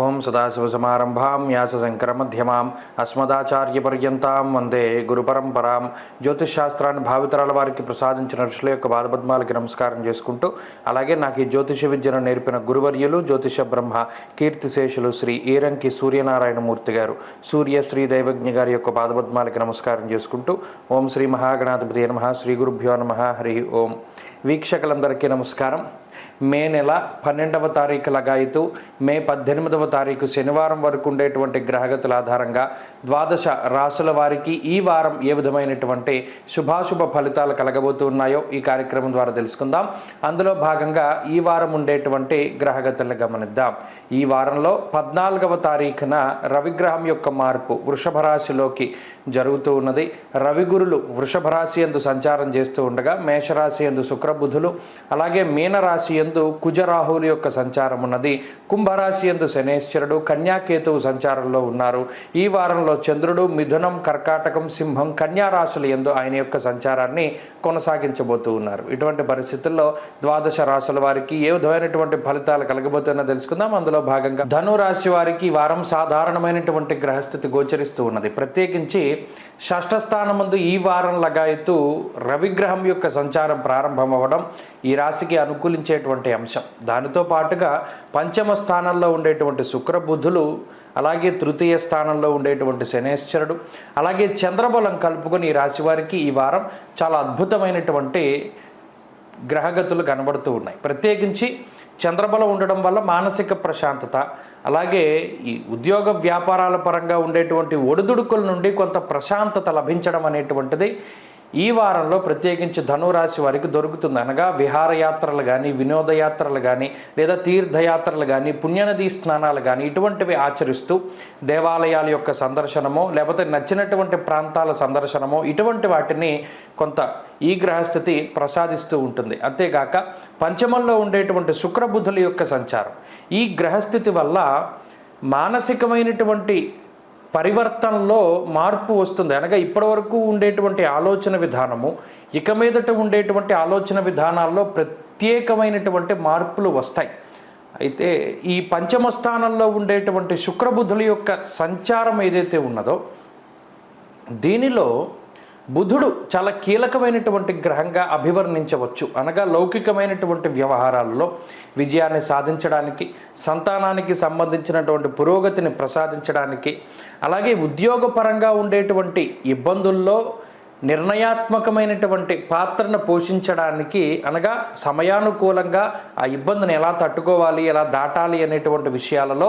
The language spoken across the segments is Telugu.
ఓం సదాశివసమారంభాం వ్యాసశంకరమధ్యమాం అస్మదాచార్యపర్యంతాం వందే గురుపరంపరాం. జ్యోతిషశాస్త్రాన్ని భావితరాల వారికి ప్రసాదించిన ఋషుల యొక్క పాదపద్మాలకి నమస్కారం చేసుకుంటూ, అలాగే నాకు ఈ జ్యోతిష విద్యను నేర్పిన గురువర్యులు జ్యోతిష బ్రహ్మ కీర్తిశేషులు శ్రీ ఈరంకి సూర్యనారాయణమూర్తి గారు, సూర్య శ్రీ దైవజ్ఞ గారి యొక్క పాదపద్మాలకి నమస్కారం చేసుకుంటూ, ఓం శ్రీ మహాగణాధిపతి నమః, శ్రీ గురుభ్యో నమః, హరి ఓం. వీక్షకులందరికీ నమస్కారం. మే నెల 12వ తారీఖు లగాయితూ మే 18వ తారీఖు శనివారం వరకు ఉండేటువంటి గ్రహగతుల ఆధారంగా ద్వాదశ రాసుల వారికి ఈ వారం ఏ విధమైనటువంటి శుభాశుభ ఫలితాలు కలగబోతున్నాయో ఈ కార్యక్రమం ద్వారా తెలుసుకుందాం. అందులో భాగంగా ఈ వారం ఉండేటువంటి గ్రహగతులను గమనిద్దాం. ఈ వారంలో 14వ తారీఖున రవిగ్రహం యొక్క మార్పు వృషభ రాశిలోకి జరుగుతూ ఉన్నది. రవిగురులు వృషభ రాశి యందు సంచారం చేస్తూ ఉండగా మేషరాశి యందు శుక్రబుధులు, అలాగే మీనరాశి యందు కుజరాహుల యొక్క సంచారం ఉన్నది. కుంభరాశి యందు శనేశ్వరుడు, కన్యాకేతువు సంచారంలో ఉన్నారు. ఈ వారంలో చంద్రుడు మిథునం, కర్కాటకం, సింహం, కన్యా రాశుల యందు ఆయన యొక్క సంచారాన్ని కొనసాగించబోతూ ఉన్నారు. ఇటువంటి పరిస్థితుల్లో ద్వాదశ రాశుల వారికి ఏ విధమైనటువంటి ఫలితాలు కలగబోతున్నా తెలుసుకుందాం. అందులో భాగంగా ధనురాశి వారికి ఈ వారం సాధారణమైనటువంటి గ్రహస్థితి గోచరిస్తూ ఉన్నది. ప్రత్యేకించి షష్ఠ స్థానమందు ఈ వారం లగాయతూ రవిగ్రహం యొక్క సంచారం ప్రారంభం అవ్వడం ఈ రాశికి అనుకూలించేటువంటి అంశం. దానితో పాటుగా పంచమ స్థానంలో ఉండేటువంటి శుక్రబుధులు, అలాగే తృతీయ స్థానంలో ఉండేటువంటి శనేశ్వరుడు, అలాగే చంద్రబలం కలుపుకొని ఈ రాశి వారికి ఈ వారం చాలా అద్భుతమైనటువంటి గ్రహగతులు కనబడుతూ ఉన్నాయి. ప్రత్యేకించి చంద్రబలం ఉండడం వల్ల మానసిక ప్రశాంతత, అలాగే ఈ ఉద్యోగ వ్యాపారాల పరంగా ఉండేటువంటి ఒడిదుడుకుల నుండి కొంత ప్రశాంతత లభించడం అనేటువంటిది ఈ వారంలో ప్రత్యేకించి ధనురాశి వారికి దొరుకుతుంది. అనగా విహారయాత్రలు కానీ, వినోదయాత్రలు కానీ, లేదా తీర్థయాత్రలు కానీ, పుణ్యనదీ స్నానాలు కానీ ఇటువంటివి ఆచరిస్తూ దేవాలయాల యొక్క సందర్శనమో లేకపోతే నచ్చినటువంటి ప్రాంతాల సందర్శనమో ఇటువంటి వాటిని కొంత ఈ గ్రహస్థితి ప్రసాదిస్తూ ఉంటుంది. అంతేగాక పంచమంలో ఉండేటువంటి శుక్రబుధుల యొక్క సంచారం ఈ గ్రహస్థితి వల్ల మానసికమైనటువంటి పరివర్తనలో మార్పు వస్తుంది. అనగా ఇప్పటివరకు ఉండేటువంటి ఆలోచన విధానము ఇక మీదట ఉండేటువంటి ఆలోచన విధానాల్లో ప్రత్యేకమైనటువంటి మార్పులు వస్తాయి. అయితే ఈ పంచమ స్థానంలో ఉండేటువంటి శుక్రబుధుల యొక్క సంచారం ఏదైతే ఉన్నదో దీనిలో బుధుడు చాలా కీలకమైనటువంటి గ్రహంగా అభివర్ణించవచ్చు. అనగా లౌకికమైనటువంటి వ్యవహారాల్లో విజయాన్ని సాధించడానికి, సంతానానికి సంబంధించినటువంటి పురోగతిని ప్రసాదించడానికి, అలాగే ఉద్యోగపరంగా ఉండేటువంటి ఇబ్బందుల్లో నిర్ణయాత్మకమైనటువంటి పాత్రను పోషించడానికి, అనగా సమయానుకూలంగా ఆ ఇబ్బందిని ఎలా తట్టుకోవాలి, ఎలా దాటాలి అనేటువంటి విషయాలలో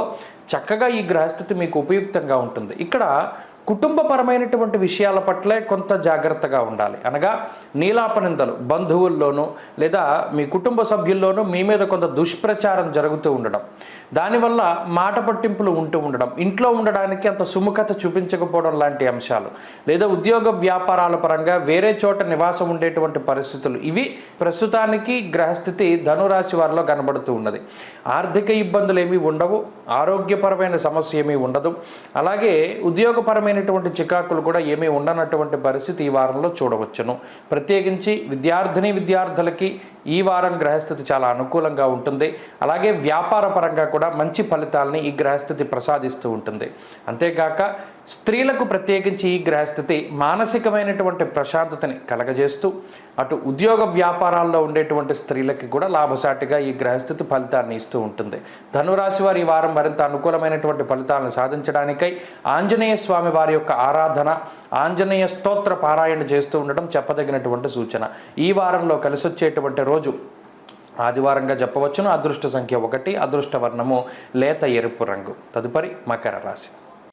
చక్కగా ఈ గ్రహస్థితి మీకు ఉపయుక్తంగా ఉంటుంది. ఇక్కడ కుటుంబపరమైనటువంటి విషయాల పట్లే కొంత జాగ్రత్తగా ఉండాలి. అనగా నీలాపనిందలు బంధువుల్లోనూ లేదా మీ కుటుంబ సభ్యుల్లోనూ మీ మీద కొంత దుష్ప్రచారం జరుగుతూ ఉండడం, దానివల్ల మాట పట్టింపులు ఉంటూ ఉండడం, ఇంట్లో ఉండడానికి అంత సుముఖత చూపించకపోవడం లాంటి అంశాలు, లేదా ఉద్యోగ వ్యాపారాల పరంగా వేరే చోట నివాసం ఉండేటువంటి పరిస్థితులు, ఇవి ప్రస్తుతానికి గ్రహస్థితి ధనురాశి వారిలో కనబడుతూ ఉన్నది. ఆర్థిక ఇబ్బందులు ఏమీ ఉండవు, ఆరోగ్యపరమైన సమస్య ఏమీ ఉండదు, అలాగే ఉద్యోగపరమైనటువంటి చికాకులు కూడా ఏమీ ఉండనటువంటి పరిస్థితి ఈ వారంలో చూడవచ్చును. ప్రత్యేకించి విద్యార్థులకి ఈ వారం గ్రహస్థితి చాలా అనుకూలంగా ఉంటుంది. అలాగే వ్యాపార పరంగా కూడా మంచి ఫలితాలని ఈ గ్రహస్థితి ప్రసాదిస్తూ ఉంటుంది. అంతేకాక స్త్రీలకు ప్రత్యేకించి ఈ గ్రహస్థితి మానసికమైనటువంటి ప్రశాంతతని కలగజేస్తూ అటు ఉద్యోగ వ్యాపారాల్లో ఉండేటువంటి స్త్రీలకి కూడా లాభసాటిగా ఈ గ్రహస్థితి ఫలితాన్ని ఇస్తూ ఉంటుంది. ధనురాశి వారి ఈ వారం మరింత అనుకూలమైనటువంటి ఫలితాలను సాధించడానికై ఆంజనేయ స్వామి వారి యొక్క ఆరాధన, ఆంజనేయ స్తోత్ర పారాయణ చేస్తూ ఉండడం చెప్పదగినటువంటి సూచన. ఈ వారంలో కలిసొచ్చేటువంటి రోజు ఆదివారంగా చెప్పవచ్చును. అదృష్ట సంఖ్య 1, అదృష్ట వర్ణము లేత ఎరుపు రంగు. తదుపరి మకర రాశి.